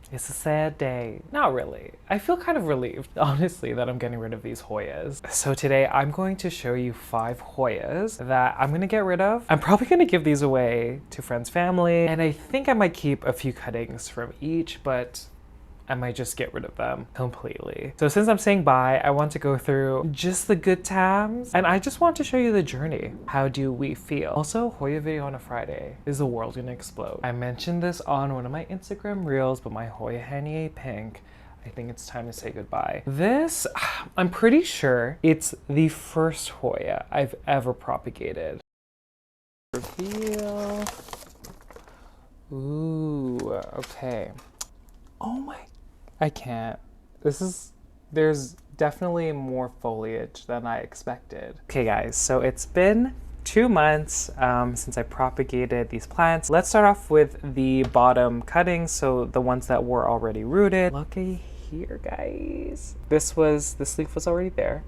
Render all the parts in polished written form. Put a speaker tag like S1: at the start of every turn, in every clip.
S1: It's a sad day. Not really. I feel kind of relieved, honestly, that I'm getting rid of these Hoyas. So today I'm going to show you 5 Hoyas that I'm gonna get rid of. I'm probably gonna give these away to friends, family, and I think I might keep a few cuttings from each, but I might just get rid of them completely. So since I'm saying bye, I want to go through just the good times, and I just want to show you the journey. How do we feel? Also, Hoya video on a Friday. Is the world gonna explode? I mentioned this on one of my Instagram reels, but my Hoya Hanhiae pink, I think it's time to say goodbye. This, I'm pretty sure it's the first Hoya I've ever propagated. Reveal. Ooh, okay. Oh my, I can't. There's definitely more foliage than I expected. Okay guys, so it's been 2 months since I propagated these plants. Let's start off with the bottom cuttings, so the ones that were already rooted. Looky here, guys. This leaf was already there.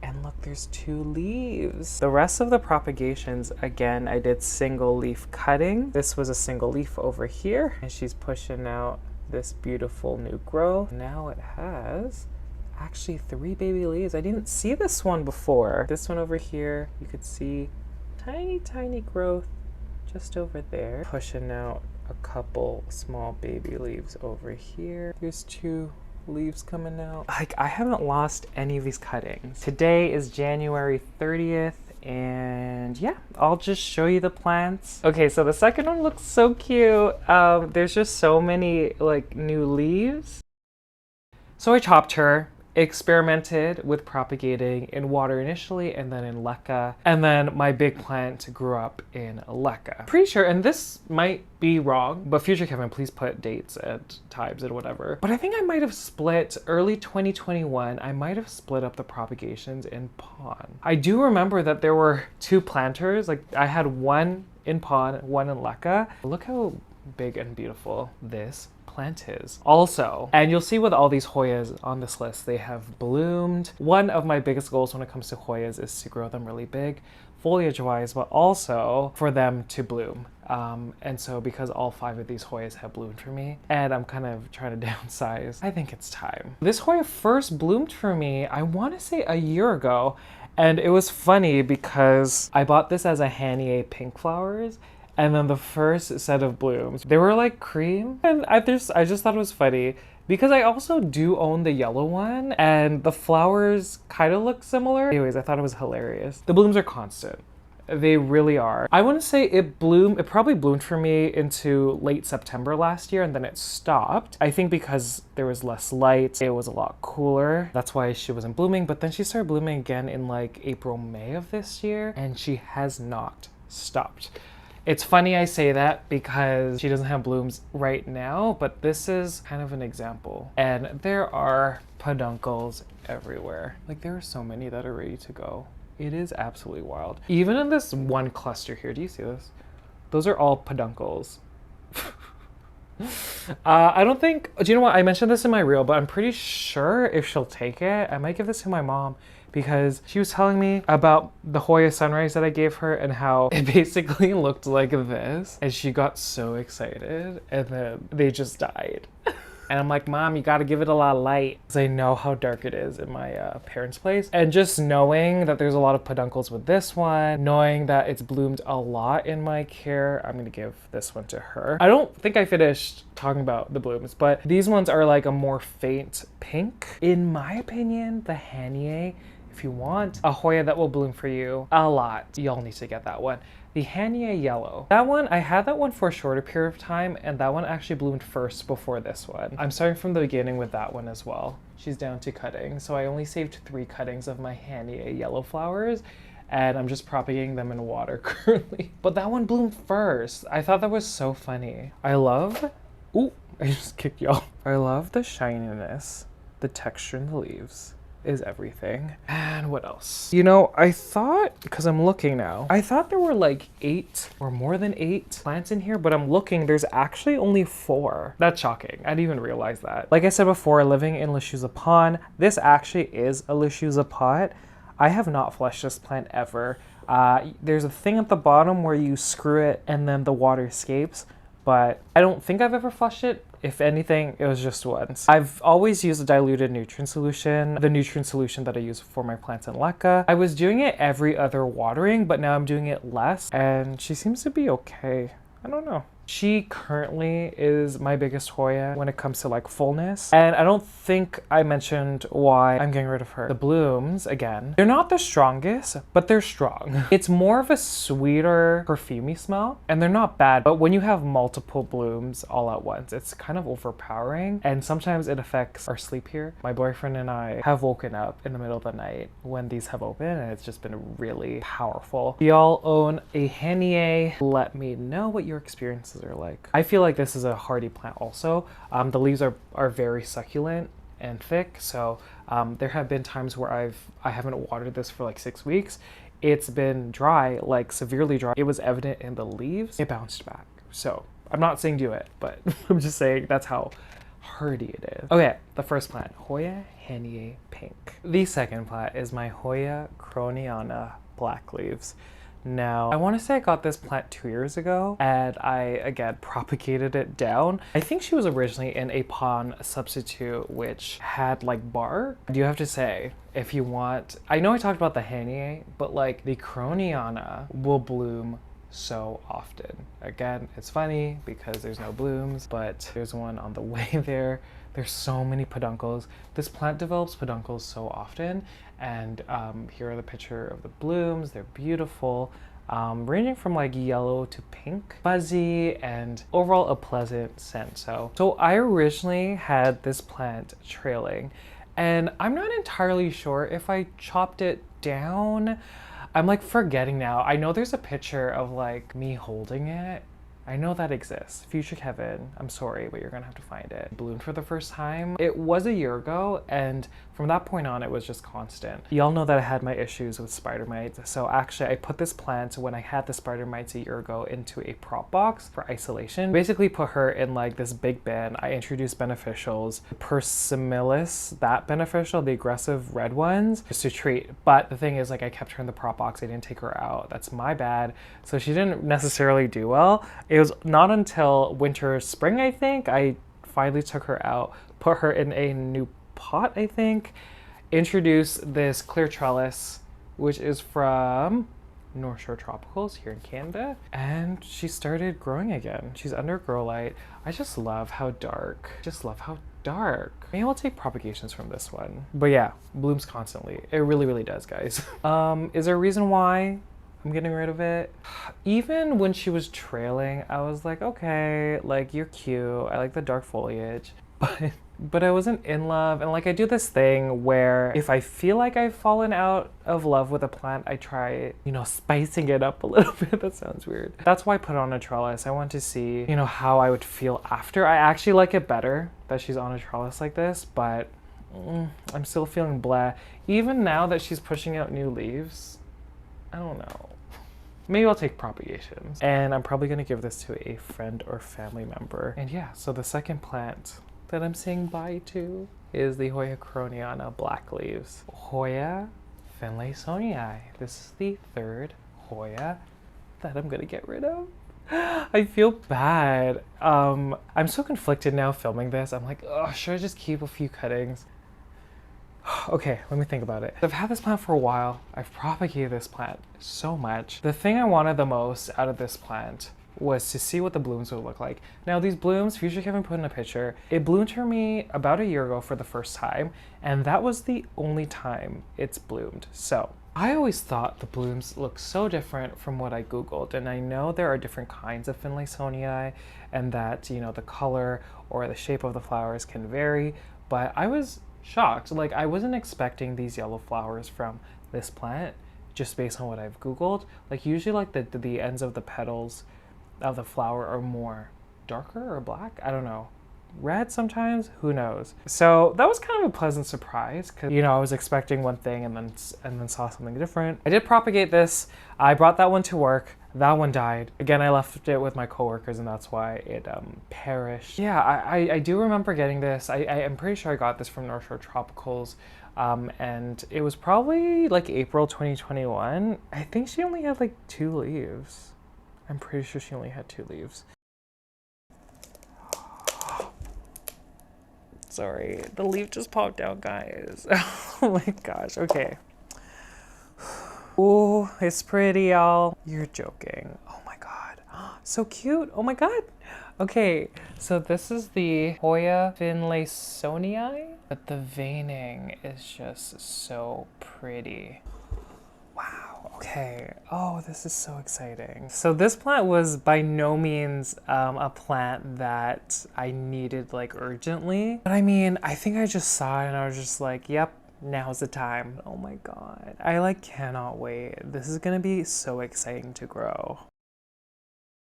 S1: And look, there's 2 leaves. The rest of the propagations, again, I did single leaf cutting. This was a single leaf over here, and she's pushing out this beautiful new grow. Now it has actually 3 baby leaves. I didn't see this one before. This one over here, you could see tiny growth just over there. Pushing out a couple small baby leaves over here. There's 2 leaves coming out. Like, I haven't lost any of these cuttings. Today is January 30th. And yeah, I'll just show you the plants. Okay, so the second one looks so cute. There's just so many like new leaves. So I chopped her, experimented with propagating in water initially and then in leca, and then my big plant grew up in leca. Pretty sure, and this might be wrong, but future Kevin, please put dates and times and whatever. But I think I might have split early 2021. I might have split up the propagations in pond. I do remember that there were 2 planters. Like I had one in pond, one in leca. Look how big and beautiful this plant is. Also, and you'll see with all these Hoyas on this list, they have bloomed. One of my biggest goals when it comes to Hoyas is to grow them really big, foliage wise, but also for them to bloom. And so because all 5 of these Hoyas have bloomed for me, and I'm kind of trying to downsize, I think it's time. This Hoya first bloomed for me, I want to say a year ago, and it was funny because I bought this as a Hanhiae pink flowers. And then the first set of blooms, they were like cream. And I just thought it was funny because I also do own the yellow one and the flowers kind of look similar. Anyways, I thought it was hilarious. The blooms are constant. They really are. I want to say it probably bloomed for me into late September last year and then it stopped. I think because there was less light, it was a lot cooler. That's why she wasn't blooming, but then she started blooming again in like April, May of this year, and she has not stopped. It's funny I say that because she doesn't have blooms right now, but this is kind of an example. And there are peduncles everywhere. Like there are so many that are ready to go. It is absolutely wild. Even in this one cluster here, do you see this? Those are all peduncles. I don't think, do you know what? I mentioned this in my reel, but I'm pretty sure if she'll take it, I might give this to my mom because she was telling me about the Hoya sunrise that I gave her and how it basically looked like this. And she got so excited and then they just died. And I'm like, Mom, you gotta give it a lot of light. Because I know how dark it is in my parents' place. And just knowing that there's a lot of peduncles with this one, knowing that it's bloomed a lot in my care, I'm gonna give this one to her. I don't think I finished talking about the blooms, but these ones are like a more faint pink. In my opinion, the Hanhiae, if you want a Hoya that will bloom for you a lot, y'all need to get that one. The Hanhiae yellow. That one, I had that one for a shorter period of time and that one actually bloomed first before this one. I'm starting from the beginning with that one as well. She's down to cutting. So I only saved 3 cuttings of my Hanhiae yellow flowers and I'm just propagating them in water currently. But that one bloomed first. I thought that was so funny. I love, ooh, I just kicked y'all. I love the shininess, the texture in the leaves is everything. And what else? You know, I thought, because I'm looking now, I thought there were like 8 or more than 8 plants in here, but I'm looking, there's actually only 4. That's shocking. I didn't even realize that. Like I said before, living in Lechuza Pond, this actually is a Lechuza pot. I have not flushed this plant ever. There's a thing at the bottom where you screw it and then the water escapes. but I don't think I've ever flushed it. If anything, it was just once. I've always used a diluted nutrient solution, the nutrient solution that I use for my plants in leca. I was doing it every other watering, but now I'm doing it less, and she seems to be okay. I don't know. She currently is my biggest Hoya when it comes to like fullness. And I don't think I mentioned why I'm getting rid of her. The blooms, again, they're not the strongest, but they're strong. It's more of a sweeter, perfumey smell, and they're not bad. But when you have multiple blooms all at once, it's kind of overpowering. And sometimes it affects our sleep here. My boyfriend and I have woken up in the middle of the night when these have opened, and it's just been really powerful. Y'all own a Hanhiae. Let me know what your experiences are like. I feel like this is a hardy plant also. The leaves are very succulent and thick, so there have been times where I haven't watered this for like 6 weeks. It's been dry, like severely dry. It was evident in the leaves. It bounced back. So I'm not saying do it, but I'm just saying that's how hardy it is. Okay, the first plant, Hoya Henie Pink. The second plant is my Hoya Krohniana black leaves. Now, I want to say I got this plant 2 years ago, and I, again, propagated it down. I think she was originally in a pon substitute, which had like bark. I do have to say, if you want, I know I talked about the Hanhiae, but like the Krohniana will bloom so often. Again, it's funny because there's no blooms, but there's one on the way there. There's so many peduncles. This plant develops peduncles so often, and here are the picture of the blooms. They're beautiful, ranging from like yellow to pink, fuzzy, and overall a pleasant scent. So I originally had this plant trailing, and I'm not entirely sure if I chopped it down. I'm like forgetting now. I know there's a picture of like me holding it. I know that exists. Future Kevin, I'm sorry, but you're gonna have to find it. Bloomed for the first time. It was a year ago, and from that point on, it was just constant. Y'all know that I had my issues with spider mites, so actually I put this plant when I had the spider mites a year ago into a prop box for isolation. Basically put her in like this big bin. I introduced beneficials, Persimilis, that beneficial, the aggressive red ones, just to treat. But the thing is, like, I kept her in the prop box. I didn't take her out. That's my bad. So she didn't necessarily do well. It was not until winter, spring, I think, I finally took her out, put her in a new pot, I think, introduced this clear trellis, which is from North Shore Tropicals here in Canada, and she started growing again. She's under grow light. I just love how dark. Maybe I'll take propagations from this one. But yeah, blooms constantly. It really, really does, guys. Is there a reason why I'm getting rid of it? Even when she was trailing, I was like, okay, like, you're cute. I like the dark foliage, but I wasn't in love. And like, I do this thing where if I feel like I've fallen out of love with a plant, I try, you know, spicing it up a little bit. That sounds weird. That's why I put on a trellis. I want to see, you know, how I would feel after. I actually like it better that she's on a trellis like this, but I'm still feeling blah. Even now that she's pushing out new leaves, I don't know. Maybe I'll take propagations. And I'm probably gonna give this to a friend or family member. And yeah, so the second plant that I'm saying bye to is the Hoya Krohniana black leaves. Hoya Finlaysonii. This is the third Hoya that I'm gonna get rid of. I feel bad. I'm so conflicted now filming this. I'm like, oh, should I just keep a few cuttings? Okay, let me think about it. I've had this plant for a while. I've propagated this plant so much. The thing I wanted the most out of this plant was to see what the blooms would look like. Now these blooms, Future Kevin put in a picture, it bloomed for me about a year ago for the first time, and that was the only time it's bloomed. So I always thought the blooms looked so different from what I Googled, and I know there are different kinds of Finlaysonii, and that, you know, the color or the shape of the flowers can vary, but I was shocked. Like, I wasn't expecting these yellow flowers from this plant just based on what I've Googled. Like, usually like the ends of the petals of the flower are more darker or black. I don't know. Red sometimes, who knows? So that was kind of a pleasant surprise because, you know, I was expecting one thing and then saw something different. I did propagate this. I brought that one to work. That one died. Again, I left it with my coworkers, and that's why it perished. Yeah, I do remember getting this. I'm pretty sure I got this from North Shore Tropicals, and it was probably like April 2021. I think she only had like 2 leaves. I'm pretty sure she only had 2 leaves. Sorry, the leaf just popped out, guys. Oh my gosh, okay. Ooh, it's pretty, y'all. You're joking. Oh my god. So cute. Oh my god. Okay, so this is the Hoya Finlaysonii, but the veining is just so pretty. Wow, okay. Oh, this is so exciting. So this plant was by no means a plant that I needed like urgently. But I mean, I think I just saw it and I was just like, yep, now's the time. Oh my god. I like cannot wait. This is gonna be so exciting to grow.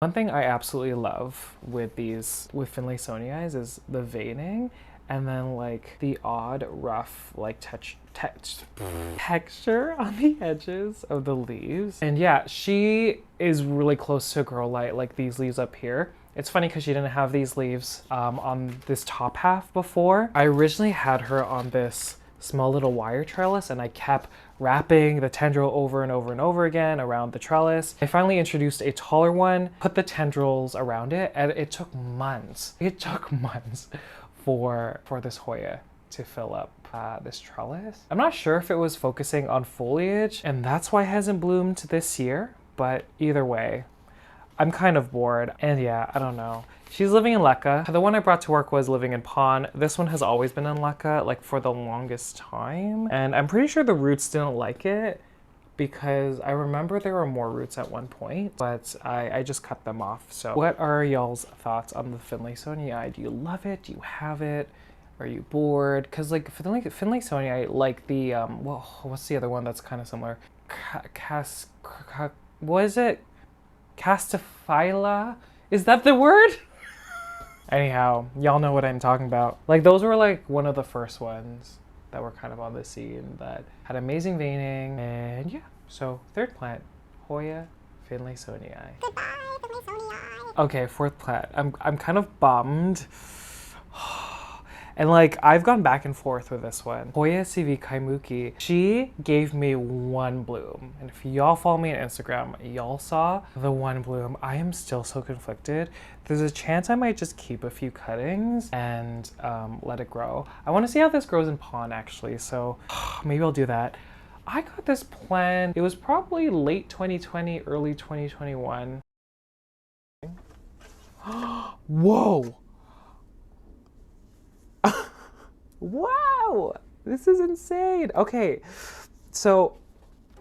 S1: One thing I absolutely love with Finlaysonii is the veining and then like the odd rough like texture on the edges of the leaves. And yeah, she is really close to grow light, like these leaves up here. It's funny because she didn't have these leaves on this top half before. I originally had her on this small little wire trellis and I kept wrapping the tendril over and over and over again around the trellis. I finally introduced a taller one, put the tendrils around it, and it took months. It took months for this Hoya to fill up this trellis. I'm not sure if it was focusing on foliage and that's why it hasn't bloomed this year, but either way, I'm kind of bored. And yeah, I don't know. She's living in Lekka. The one I brought to work was living in Pond. This one has always been in Lekka, like for the longest time. And I'm pretty sure the roots didn't like it because I remember there were more roots at one point, but I just cut them off. So what are y'all's thoughts on the Finlaysonii? Do you love it? Do you have it? Are you bored? Because like Finlaysonii, like the, well, what's the other one that's kind of similar? What is it? Castophila? Is that the word? Anyhow, y'all know what I'm talking about. Like those were like one of the first ones that were kind of on the scene that had amazing veining. And yeah, so third plant, Hoya Finlaysonii.
S2: Goodbye, Finlaysonii.
S1: Okay, fourth plant. I'm kind of bummed. And like, I've gone back and forth with this one. Hoya CV Kaimuki, she gave me one bloom. And if y'all follow me on Instagram, y'all saw the one bloom. I am still so conflicted. There's a chance I might just keep a few cuttings and let it grow. I want to see how this grows in Pond actually, so maybe I'll do that. I got this plant, it was probably late 2020, early 2021. Whoa! Wow, this is insane. Okay, so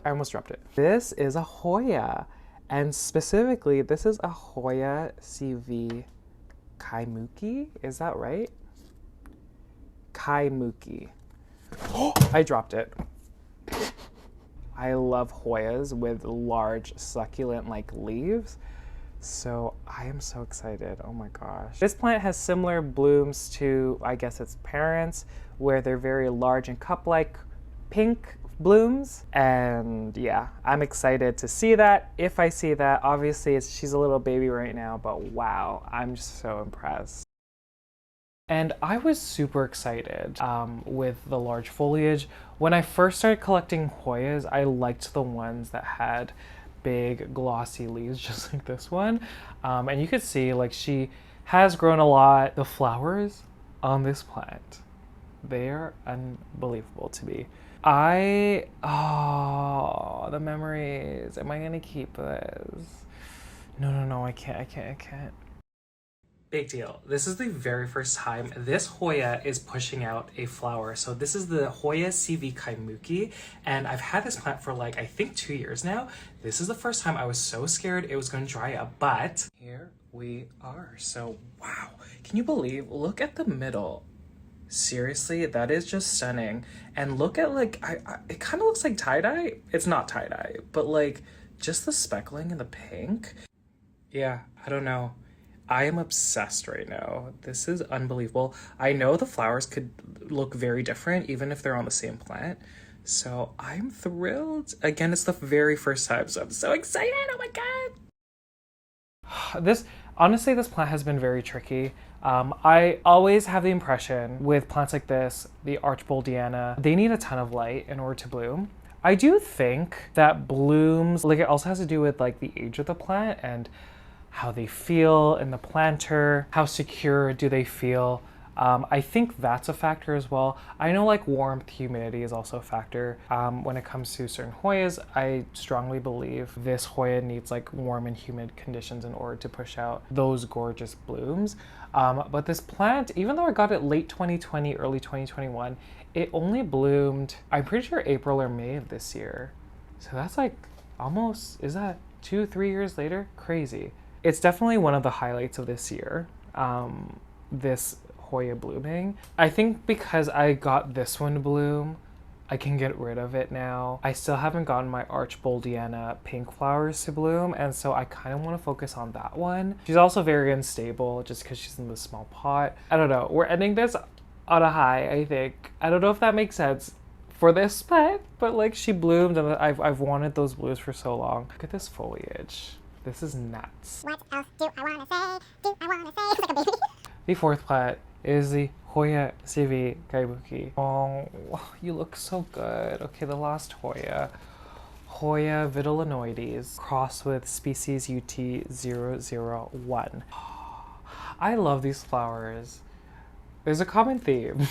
S1: I almost dropped it. This is a Hoya, and specifically, this is a Hoya CV Kaimuki. Is that right? Kaimuki. Oh, I dropped it. I love Hoyas with large succulent like leaves. So I am so excited, oh my gosh. This plant has similar blooms to, I guess its parents, where they're very large and cup-like pink blooms. And yeah, I'm excited to see that. If I see that, obviously she's a little baby right now, but wow, I'm just so impressed. And I was super excited with the large foliage. When I first started collecting Hoyas, I liked the ones that had big glossy leaves just like this one, and you could see like she has grown a lot. The flowers on this plant, they are unbelievable to me. Oh, the memories. Am I gonna keep this? No, I can't. Big deal. This is the very first time this Hoya is pushing out a flower. So this is the Hoya CV Kaimuki, and I've had this plant for like, I think 2 years now. This is the first time I was so scared it was going to dry up, but here we are. So wow, can you believe, look at the middle. Seriously, that is just stunning. And look at like, it kind of looks like tie-dye. It's not tie-dye, but like just the speckling and the pink. Yeah, I don't know. I am obsessed right now. This is unbelievable. I know the flowers could look very different even if they're on the same plant. So I'm thrilled. Again, it's the very first time, so I'm so excited. Oh my God. Honestly, this plant has been very tricky. I always have the impression with plants like this, the Archboldiana, they need a ton of light in order to bloom. I do think that blooms, like it also has to do with like the age of the plant and how they feel in the planter, how secure do they feel I think that's a factor as well. I know like warmth, humidity is also a factor. When it comes to certain Hoyas, I strongly believe this Hoya needs like warm and humid conditions in order to push out those gorgeous blooms. But this plant, even though I got it late 2020, early 2021, it only bloomed, I'm pretty sure April or May of this year. So that's like almost, is that 2-3 years later? Crazy. It's definitely one of the highlights of this year, this Hoya blooming. I think because I got this one to bloom, I can get rid of it now. I still haven't gotten my Archboldiana pink flowers to bloom, and so I kind of want to focus on that one. She's also very unstable just because she's in the small pot. I don't know. We're ending this on a high, I think. I don't know if that makes sense for this pet, but like she bloomed and I've wanted those blooms for so long. Look at this foliage. This is nuts.
S2: What else do I want to say? Do I want to say? It's like a baby.
S1: The fourth plant is the Hoya CV Kaimuki. Oh, you look so good. Okay, the last Hoya. Hoya Vitellinoides, crossed with species UT001. I love these flowers. There's a common theme.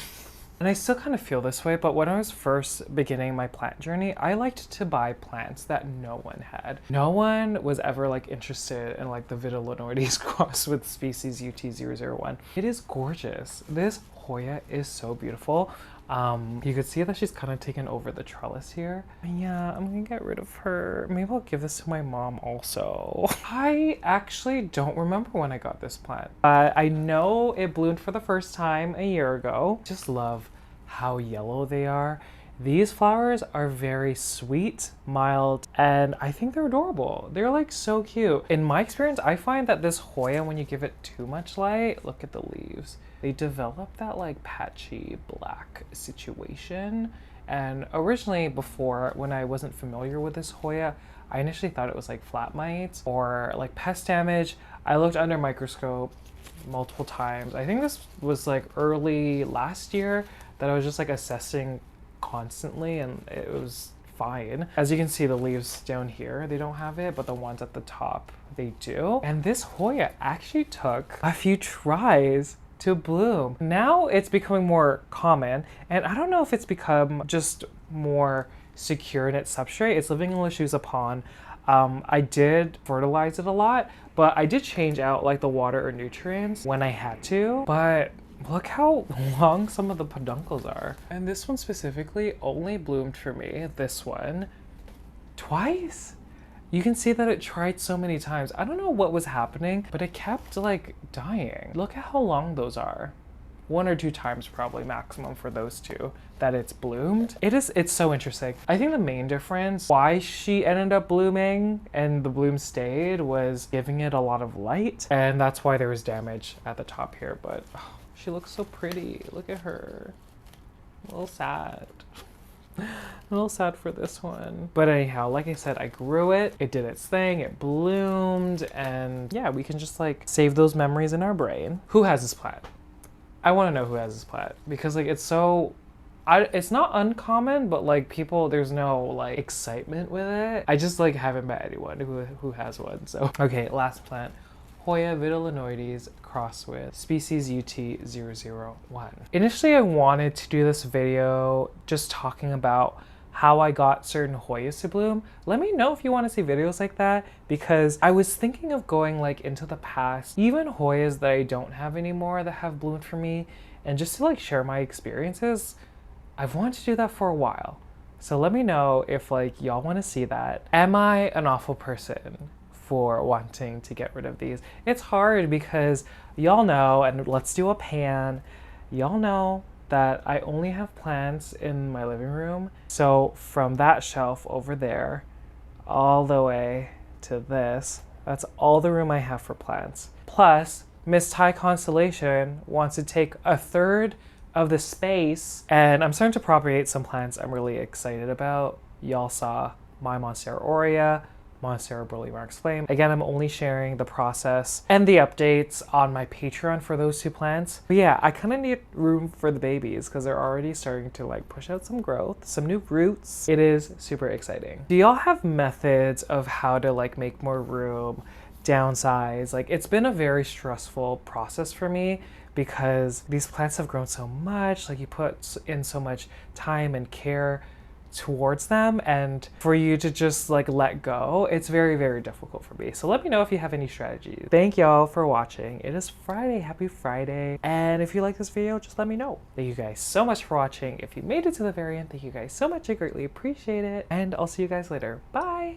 S1: And I still kind of feel this way, but when I was first beginning my plant journey, I liked to buy plants that no one had. No one was ever like interested in like the Vitellinoides cross with species UT001. It is gorgeous. This Hoya is so beautiful. You could see that she's kind of taken over the trellis here. Yeah, I'm gonna get rid of her. Maybe I'll give this to my mom also. I actually don't remember when I got this plant. I know it bloomed for the first time a year ago. Just love how yellow they are. These flowers are very sweet, mild, and I think they're adorable. They're like so cute. In my experience, I find that this Hoya, when you give it too much light, look at the leaves, they develop that like patchy black situation. And originally before, when I wasn't familiar with this Hoya, I initially thought it was like flat mites or like pest damage. I looked under microscope multiple times. I think this was like early last year that I was just like assessing constantly and it was fine. As you can see, the leaves down here, they don't have it, but the ones at the top, they do. And this Hoya actually took a few tries to bloom. Now it's becoming more common, and I don't know if it's become just more secure in its substrate. It's living in Lechuza pond. I did fertilize it a lot, but I did change out like the water or nutrients when I had to. But look how long some of the peduncles are. And this one specifically only bloomed for me, this one, twice. You can see that it tried so many times. I don't know what was happening, but it kept like dying. Look at how long those are. 1 or 2 times probably maximum for those two that it's bloomed. It's so interesting. I think the main difference why she ended up blooming and the bloom stayed was giving it a lot of light, and that's why there was damage at the top here. But oh, she looks so pretty. Look at her. A little sad. A little sad for this one. But anyhow, like I said, I grew it. It did its thing. It bloomed. And yeah, we can just like save those memories in our brain. Who has this plant? I want to know who has this plant because like it's so, it's not uncommon, but like people, there's no like excitement with it. I just like haven't met anyone who has one. So okay, last plant. Hoya Vitellinoides crossed with species UT001. Initially, I wanted to do this video just talking about how I got certain Hoyas to bloom. Let me know if you want to see videos like that, because I was thinking of going like into the past, even Hoyas that I don't have anymore that have bloomed for me, and just to like share my experiences. I've wanted to do that for a while. So let me know if like y'all want to see that. Am I an awful person for wanting to get rid of these? It's hard because y'all know, and let's do a pan, y'all know that I only have plants in my living room. So from that shelf over there all the way to this, that's all the room I have for plants. Plus Miss Thai Constellation wants to take a third of the space, and I'm starting to propagate some plants I'm really excited about. Y'all saw my Monstera aurea, Monstera Burley Marks Flame. Again, I'm only sharing the process and the updates on my Patreon for those 2 plants. But yeah, I kind of need room for the babies because they're already starting to like push out some growth, some new roots. It is super exciting. Do y'all have methods of how to like make more room, downsize? Like it's been a very stressful process for me because these plants have grown so much. Like, you put in so much time and care towards them, and for you to just like let go, it's very, very difficult for me. So let me know if you have any strategies. Thank y'all for watching. It is Friday. Happy Friday. And if you like this video, just let me know. Thank you guys so much for watching. If you made it to the very end, thank you guys so much. I greatly appreciate it, and I'll see you guys later. Bye.